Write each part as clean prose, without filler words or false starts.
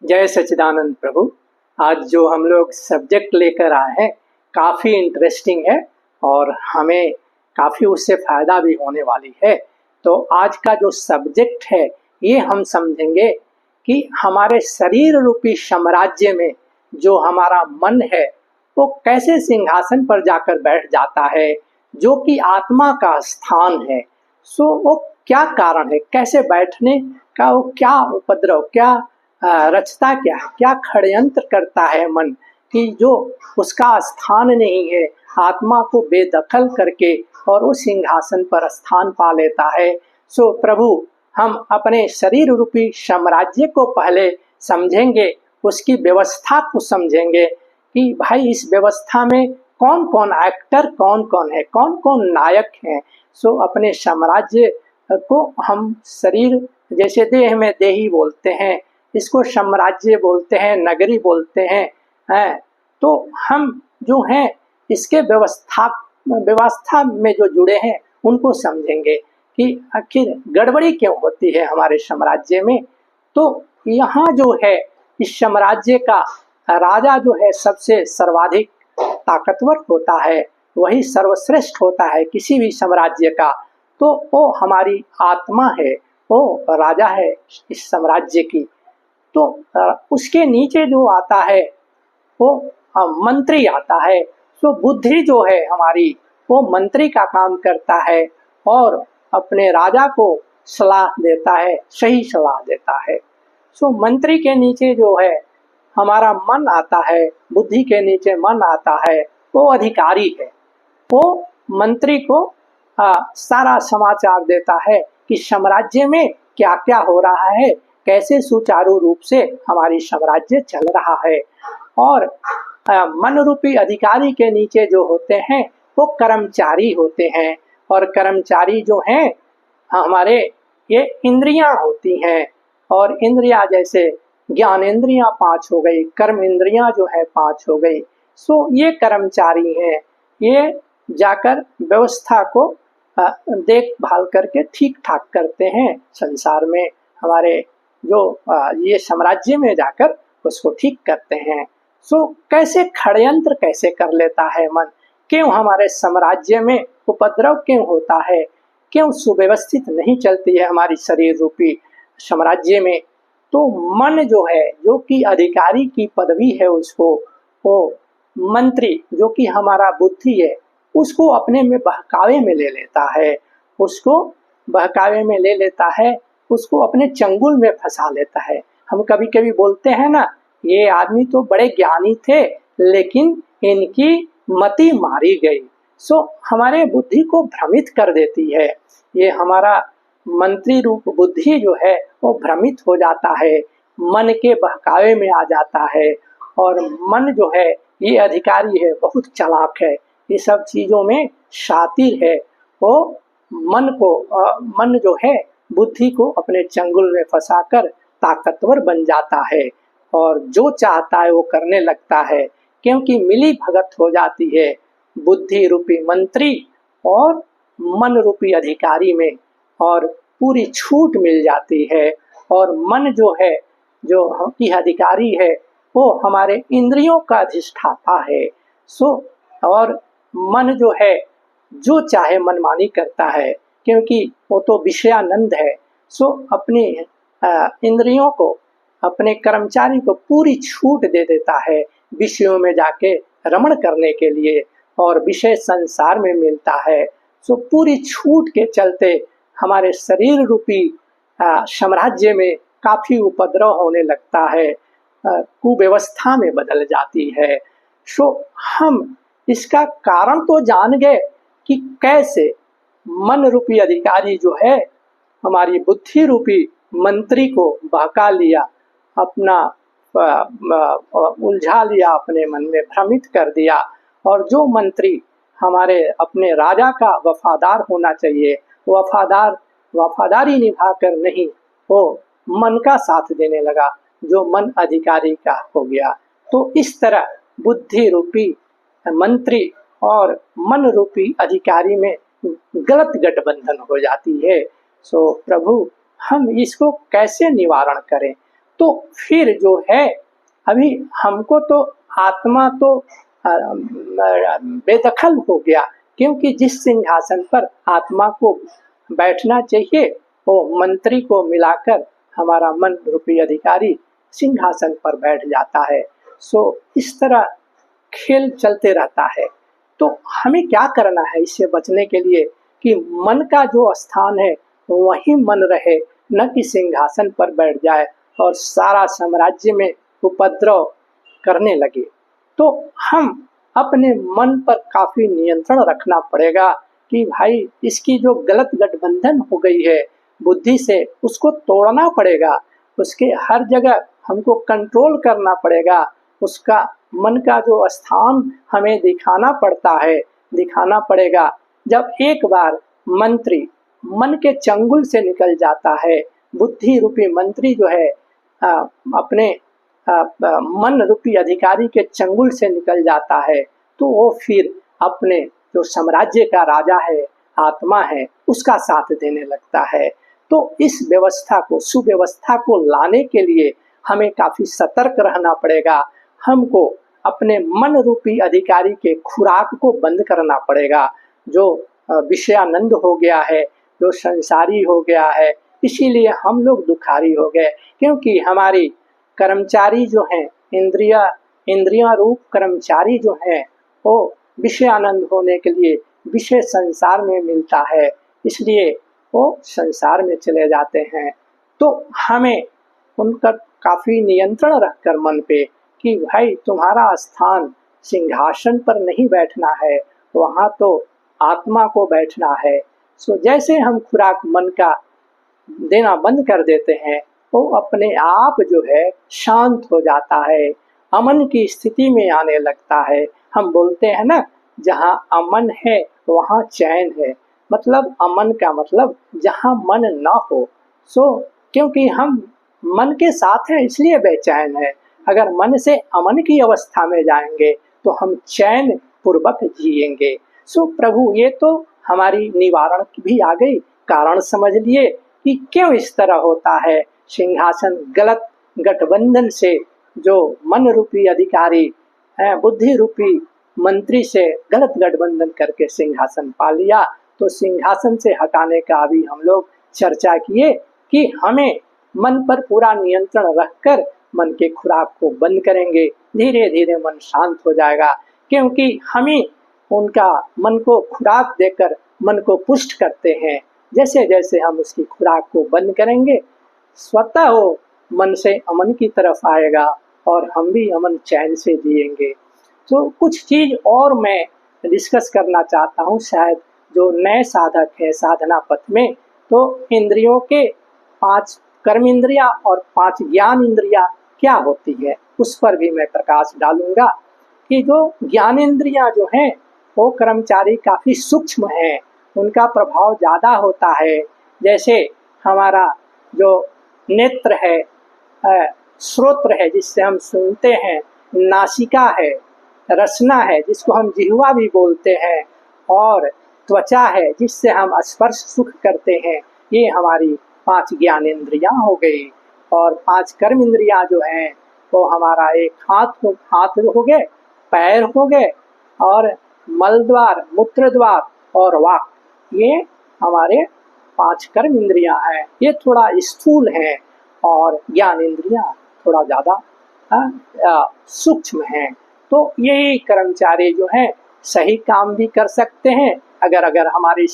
जय सच्चिदानंद प्रभु। आज जो हम लोग सब्जेक्ट लेकर आए हैं काफ़ी इंटरेस्टिंग है और हमें काफ़ी उससे फ़ायदा भी होने वाली है। तो आज का जो सब्जेक्ट है ये हम समझेंगे कि हमारे शरीर रूपी साम्राज्य में जो हमारा मन है वो कैसे सिंहासन पर जाकर बैठ जाता है, जो कि आत्मा का स्थान है। सो वो क्या कारण है, कैसे बैठने का, वो क्या उपद्रव, क्या रचता, क्या षड्यंत्र करता है मन कि जो उसका स्थान नहीं है, आत्मा को बेदखल करके और उस सिंहासन पर स्थान पा लेता है। सो प्रभु, हम अपने शरीर रूपी साम्राज्य को पहले समझेंगे, उसकी व्यवस्था को समझेंगे कि भाई इस व्यवस्था में कौन कौन एक्टर, कौन कौन है, कौन कौन नायक हैं। सो अपने साम्राज्य को हम शरीर, जैसे देह में देही बोलते हैं, इसको साम्राज्य बोलते हैं, नगरी बोलते हैं। तो हम जो हैं इसके व्यवस्था में जो जुड़े हैं उनको समझेंगे कि आखिर गड़बड़ी क्यों होती है हमारे साम्राज्य में। तो यहाँ जो है इस साम्राज्य का राजा जो है सबसे सर्वाधिक ताकतवर होता है, वही सर्वश्रेष्ठ होता है किसी भी साम्राज्य का। तो वो हमारी आत्मा है, वो राजा है इस साम्राज्य की। तो उसके नीचे जो आता है वो मंत्री आता है। तो बुद्धि जो है हमारी वो मंत्री का काम करता है और अपने राजा को सलाह देता है, सही सलाह देता है। सो मंत्री के नीचे जो है हमारा मन आता है, बुद्धि के नीचे मन आता है, वो अधिकारी है। वो मंत्री को सारा समाचार देता है कि साम्राज्य में क्या क्या हो रहा है, कैसे सुचारू रूप से हमारी साम्राज्य चल रहा है। और मन रूपी अधिकारी के नीचे जो होते हैं वो कर्मचारी होते हैं, और कर्मचारी जो हैं हमारे ये इंद्रियां होती हैं। और इंद्रियां जैसे ज्ञान इंद्रियां 5 हो गई, कर्म इंद्रियां जो है 5 हो गई। सो ये कर्मचारी हैं, ये जाकर व्यवस्था को देखभाल करके ठीक ठाक करते हैं संसार में, हमारे जो ये साम्राज्य में जाकर उसको ठीक करते हैं। सो कैसे षड्यंत्र कैसे कर लेता है मन, क्यों हमारे साम्राज्य में उपद्रव क्यों होता है, क्यों सुव्यवस्थित नहीं चलती है हमारी शरीर रूपी साम्राज्य में। तो मन जो है, जो कि अधिकारी की पदवी है, उसको वो मंत्री जो कि हमारा बुद्धि है उसको अपने में बहकावे में ले लेता है, उसको बहकावे में ले लेता है, उसको अपने चंगुल में फंसा लेता है। हम कभी कभी बोलते हैं ना, ये आदमी तो बड़े ज्ञानी थे लेकिन इनकी मति मारी गई। सो हमारे बुद्धि को भ्रमित कर देती है। ये हमारा मंत्री रूप बुद्धि जो है वो भ्रमित हो जाता है, मन के बहकावे में आ जाता है। और मन जो है ये अधिकारी है, बहुत चालाक है, ये सब चीजों में शातिर है। वो मन जो है बुद्धि को अपने चंगुल में फंसाकर ताकतवर बन जाता है और जो चाहता है वो करने लगता है, क्योंकि मिली भगत हो जाती है बुद्धि रूपी मंत्री और मन रूपी अधिकारी में, और पूरी छूट मिल जाती है। और मन जो है, जो की अधिकारी है, वो हमारे इंद्रियों का अधिष्ठाता है। सो और मन जो है जो चाहे मनमानी करता है, क्योंकि वो तो विषयानंद है। सो अपनी इंद्रियों को, अपने कर्मचारी को पूरी छूट दे देता है विषयों में जाके रमण करने के लिए, और विषय संसार में मिलता है। सो पूरी छूट के चलते हमारे शरीर रूपी साम्राज्य में काफी उपद्रव होने लगता है, कुव्यवस्था में बदल जाती है। सो हम इसका कारण तो जान गए कि कैसे मन रूपी अधिकारी जो है हमारी बुद्धि रूपी मंत्री को बहका लिया, अपना उलझा लिया, अपने मन में भ्रमित कर दिया। और जो मंत्री हमारे अपने राजा का वफादार होना चाहिए, वफादारी निभाकर नहीं, वो मन का साथ देने लगा, जो मन अधिकारी का हो गया। तो इस तरह बुद्धि रूपी मंत्री और मन रूपी अधिकारी में गलत गठबंधन हो जाती है। सो प्रभु, हम इसको कैसे निवारण करें, तो फिर जो है अभी हमको तो आत्मा तो बेदखल हो गया, क्योंकि जिस सिंहासन पर आत्मा को बैठना चाहिए वो मंत्री को मिलाकर हमारा मन रूपी अधिकारी सिंहासन पर बैठ जाता है। सो इस तरह खेल चलते रहता है। तो हमें क्या करना है इससे बचने के लिए कि मन का जो स्थान है वही मन रहे, न कि सिंहासन पर बैठ जाए और सारा साम्राज्य में उपद्रव करने लगे। तो हम अपने मन पर काफी नियंत्रण रखना पड़ेगा कि भाई इसकी जो गलत गठबंधन हो गई है बुद्धि से उसको तोड़ना पड़ेगा, उसके हर जगह हमको कंट्रोल करना पड़ेगा, उसका मन का जो स्थान हमें दिखाना पड़ेगा। जब एक बार मंत्री मन के चंगुल से निकल जाता है, बुद्धि रूपी मंत्री जो है अपने मन रूपी अधिकारी के चंगुल से निकल जाता है, तो वो फिर अपने जो साम्राज्य का राजा है, आत्मा है, उसका साथ देने लगता है। तो इस व्यवस्था को, सुव्यवस्था को लाने के लिए हमें काफी सतर्क रहना पड़ेगा। हमको अपने मन रूपी अधिकारी के खुराक को बंद करना पड़ेगा। जो विषयानंद हो गया है, जो संसारी हो गया है, इसीलिए हम लोग दुखारी हो गए, क्योंकि हमारी कर्मचारी जो हैं, इंद्रिया रूप कर्मचारी जो हैं, वो विषय आनंद होने के लिए विषय संसार में मिलता है, इसलिए वो संसार में चले जाते हैं। तो हमें उनका काफी नियंत्रण रखकर मन पे कि भाई तुम्हारा स्थान सिंहासन पर नहीं बैठना है, वहाँ तो आत्मा को बैठना है। सो जैसे हम खुराक मन का देना बंद कर देते हैं, वो अपने आप जो है शांत हो जाता है, अमन की स्थिति में आने लगता है। हम बोलते हैं ना, जहाँ अमन है वहाँ चैन है। मतलब अमन का मतलब जहाँ मन ना हो। सो क्योंकि हम मन के साथ हैं इसलिए बेचैन है। अगर मन से अमन की अवस्था में जाएंगे तो हम चैन पूर्वक जिएंगे। सो प्रभु ये तो हमारी निवारण भी आ गई, कारण समझ लिए कि क्यों इस तरह होता है। सिंहासन गलत गठबंधन से जो मन रूपी अधिकारी है, बुद्धि रूपी मंत्री से गलत गठबंधन करके सिंहासन पा लिया। तो सिंहासन से हटाने का अभी हम लोग चर्चा किए कि हमें मन पर पूरा नियंत्रण रखकर मन के खुराक को बंद करेंगे, धीरे धीरे मन शांत हो जाएगा। क्योंकि हमें उनका मन को खुराक देकर मन को पुष्ट करते हैं। जैसे जैसे हम उसकी खुराक को बंद करेंगे, स्वतः वो मन से अमन की तरफ आएगा और हम भी अमन चैन से जिएंगे। तो कुछ चीज और मैं डिस्कस करना चाहता हूँ, शायद जो नए साधक है साधना पथ में, तो इंद्रियों के 5 कर्म इंद्रिया और 5 ज्ञान इंद्रिया क्या होती है उस पर भी मैं प्रकाश डालूंगा। कि जो ज्ञान इंद्रिया जो हैं वो कर्मचारी काफी सूक्ष्म हैं, उनका प्रभाव ज्यादा होता है। जैसे हमारा जो नेत्र है, श्रोत्र है जिससे हम सुनते हैं, नासिका है, रसना है जिसको हम जिह्वा भी बोलते हैं, और त्वचा है जिससे हम स्पर्श सुख करते हैं। ये हमारी 5 ज्ञान इंद्रियां हो गई। और 5 कर्म इंद्रियां जो हैं वो हमारा एक हाथ हो गए, पैर हो गए, और मल द्वार, मूत्र द्वार और वाक, ये हमारे 5 कर्म इंद्रियां हैं। ये थोड़ा स्थूल हैं और ज्ञान इंद्रियां थोड़ा ज्यादा सूक्ष्म हैं। तो यही कर्मचारी जो हैं सही काम भी कर सकते हैं। अगर हमारे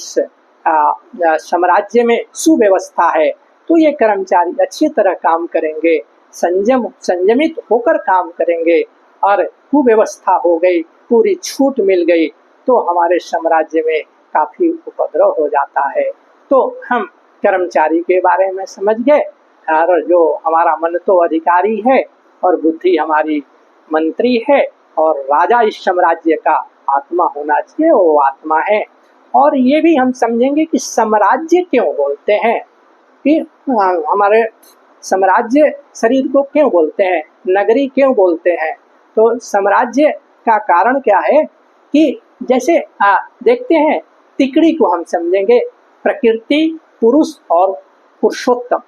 साम्राज्य में सुव्यवस्था है तो ये कर्मचारी अच्छी तरह काम करेंगे, संयमित होकर काम करेंगे। और कुव्यवस्था हो गई, पूरी छूट मिल गई, तो हमारे साम्राज्य में काफी उपद्रव हो जाता है। तो हम कर्मचारी के बारे में समझ गए, और जो हमारा मन तो अधिकारी है और बुद्धि हमारी मंत्री है, और राजा इस साम्राज्य का आत्मा होना चाहिए, वो आत्मा है। और ये भी हम समझेंगे कि साम्राज्य क्यों बोलते हैं, कि हमारे साम्राज्य शरीर को क्यों बोलते हैं, नगरी क्यों बोलते हैं। तो साम्राज्य का कारण क्या है कि जैसे देखते हैं, तिकड़ी को हम समझेंगे प्रकृति, पुरुष और पुरुषोत्तम।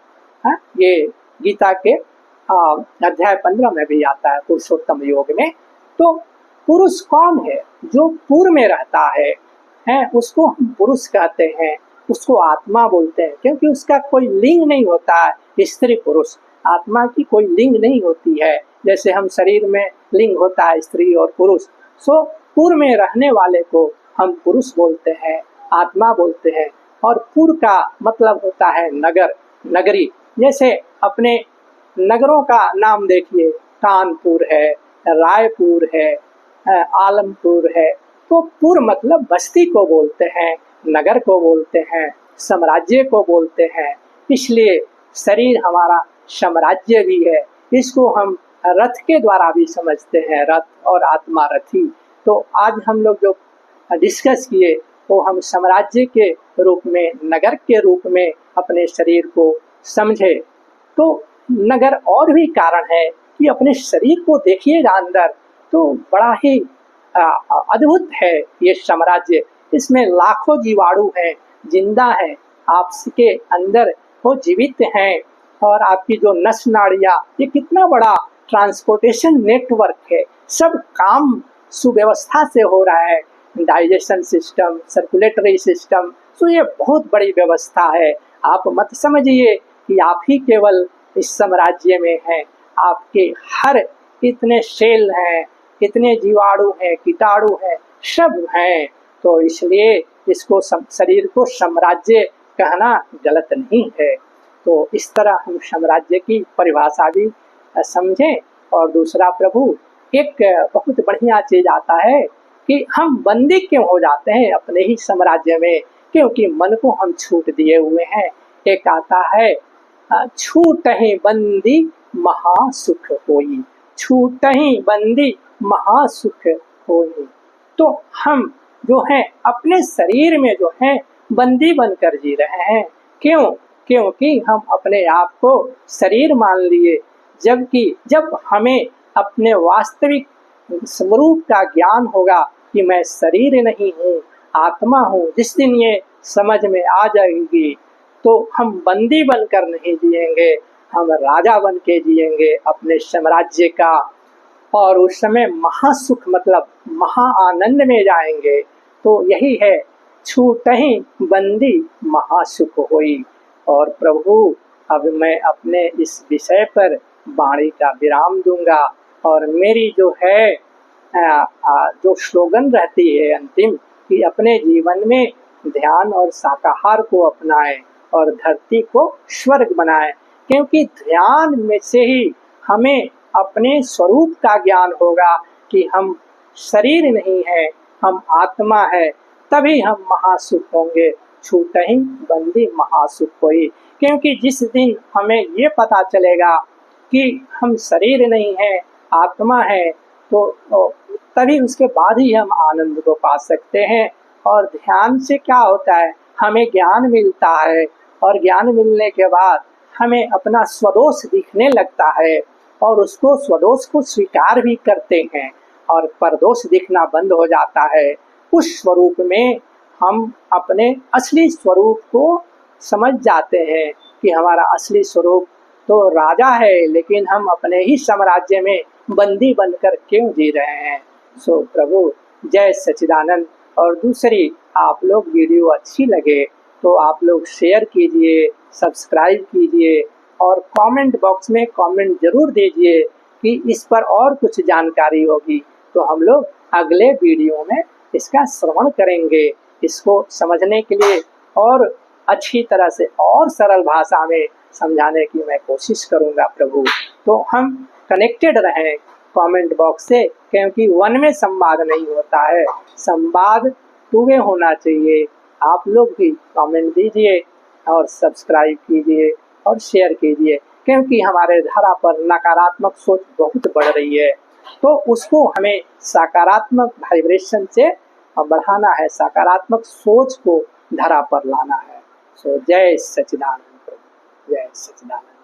ये गीता के अध्याय 15 में भी आता है पुरुषोत्तम योग में। तो पुरुष कौन है? जो पूर्व में रहता है उसको हम पुरुष कहते हैं, उसको आत्मा बोलते हैं, क्योंकि उसका कोई लिंग नहीं होता है। स्त्री पुरुष, आत्मा की कोई लिंग नहीं होती है। जैसे हम शरीर में लिंग होता है स्त्री और पुरुष, सो पूर्व में रहने वाले को हम पुरुष बोलते हैं, आत्मा बोलते हैं। और पूर्व का मतलब होता है नगर, नगरी। जैसे अपने नगरों का नाम देखिए, कानपुर है, रायपुर है, आलमपुर है। तो पूर्व मतलब बस्ती को बोलते हैं, नगर को बोलते हैं, साम्राज्य को बोलते हैं। इसलिए शरीर हमारा साम्राज्य भी है। इसको हम रथ के द्वारा भी समझते हैं, रथ और आत्मा रथी। तो आज हम लोग जो डिस्कस किए वो हम साम्राज्य के रूप में, नगर के रूप में अपने शरीर को समझे। तो नगर और भी कारण है कि अपने शरीर को देखिएगा अंदर, तो बड़ा ही अद्भुत है ये साम्राज्य। इसमें लाखों जीवाणु हैं, जिंदा हैं, आपके अंदर वो जीवित हैं। और आपकी जो नस नाड़ियाँ, ये कितना बड़ा ट्रांसपोर्टेशन नेटवर्क है। सब काम सुव्यवस्था से हो रहा है, डाइजेशन सिस्टम, सर्कुलेटरी सिस्टम। तो ये बहुत बड़ी व्यवस्था है। आप मत समझिए कि आप ही केवल इस साम्राज्य में हैं। आपके हर इतने सेल हैं, इतने जीवाणु हैं, कीटाणु हैं, सब हैं। तो इसलिए इसको शरीर को साम्राज्य कहना गलत नहीं है। तो इस तरह हम साम्राज्य की परिभाषा भी समझें। और दूसरा, प्रभु एक बहुत बढ़िया चीज आता है कि हम बंदी क्यों हो जाते हैं अपने ही साम्राज्य में, क्योंकि मन को हम छूट दिए हुए हैं। एक आता है, छूट ही बंदी महासुख होई, छूट ही बंदी महासुख होई। तो हम जो हैं अपने शरीर में जो हैं बंदी बनकर जी रहे हैं। क्यों? क्योंकि हम अपने आप को शरीर मान लिए, जबकि जब हमें अपने वास्तविक स्वरूप का ज्ञान होगा कि मैं शरीर नहीं हूँ, आत्मा हूँ, जिस दिन ये समझ में आ जाएगी तो हम बंदी बनकर नहीं जिएंगे, हम राजा बन के जिएंगे अपने साम्राज्य का। और उस समय महासुख मतलब महा आनंद में जाएंगे। तो यही है, छूटहि बंदी महासुख होई। और प्रभु अब मैं अपने इस विषय पर वाणी का विराम दूंगा। और मेरी जो है जो स्लोगन रहती है अंतिम, कि अपने जीवन में ध्यान और शाकाहार को अपनाएं और धरती को स्वर्ग बनाएं। क्योंकि ध्यान में से ही हमें अपने स्वरूप का ज्ञान होगा कि हम शरीर नहीं है, हम आत्मा है। तभी हम महासुख होंगे, छूटहि बंदी महासुख होई। क्योंकि जिस दिन हमें ये पता चलेगा कि हम शरीर नहीं है, आत्मा है, तो तभी उसके बाद ही हम आनंद को पा सकते हैं। और ध्यान से क्या होता है, हमें ज्ञान मिलता है। और ज्ञान मिलने के बाद हमें अपना स्वदोष दिखने लगता है और उसको स्वदोष को स्वीकार भी करते हैं और परदोष दिखना बंद हो जाता है। उस स्वरूप में हम अपने असली स्वरूप को समझ जाते हैं कि हमारा असली स्वरूप तो राजा है, लेकिन हम अपने ही साम्राज्य में बंदी बनकर क्यों जी रहे हैं। सो प्रभु जय सच्चिदानंद। और दूसरी, आप लोग वीडियो अच्छी लगे तो आप लोग शेयर कीजिए, सब्सक्राइब कीजिए और कमेंट बॉक्स में कमेंट जरूर दीजिए कि इस पर और कुछ जानकारी होगी तो हम लोग अगले वीडियो में इसका श्रवण करेंगे। इसको समझने के लिए और अच्छी तरह से और सरल भाषा में समझाने की मैं कोशिश करूंगा प्रभु। तो हम कनेक्टेड रहें कमेंट बॉक्स से, क्योंकि वन में संवाद नहीं होता है, संवाद टू वे होना चाहिए। आप लोग भी कमेंट दीजिए और सब्सक्राइब कीजिए और शेयर कीजिए, क्योंकि हमारे धरा पर नकारात्मक सोच बहुत बढ़ रही है। तो उसको हमें सकारात्मक वाइब्रेशन से बढ़ाना है, सकारात्मक सोच को धरा पर लाना है। सो जय सच्चिदानंद, जय सच्चिदानंद।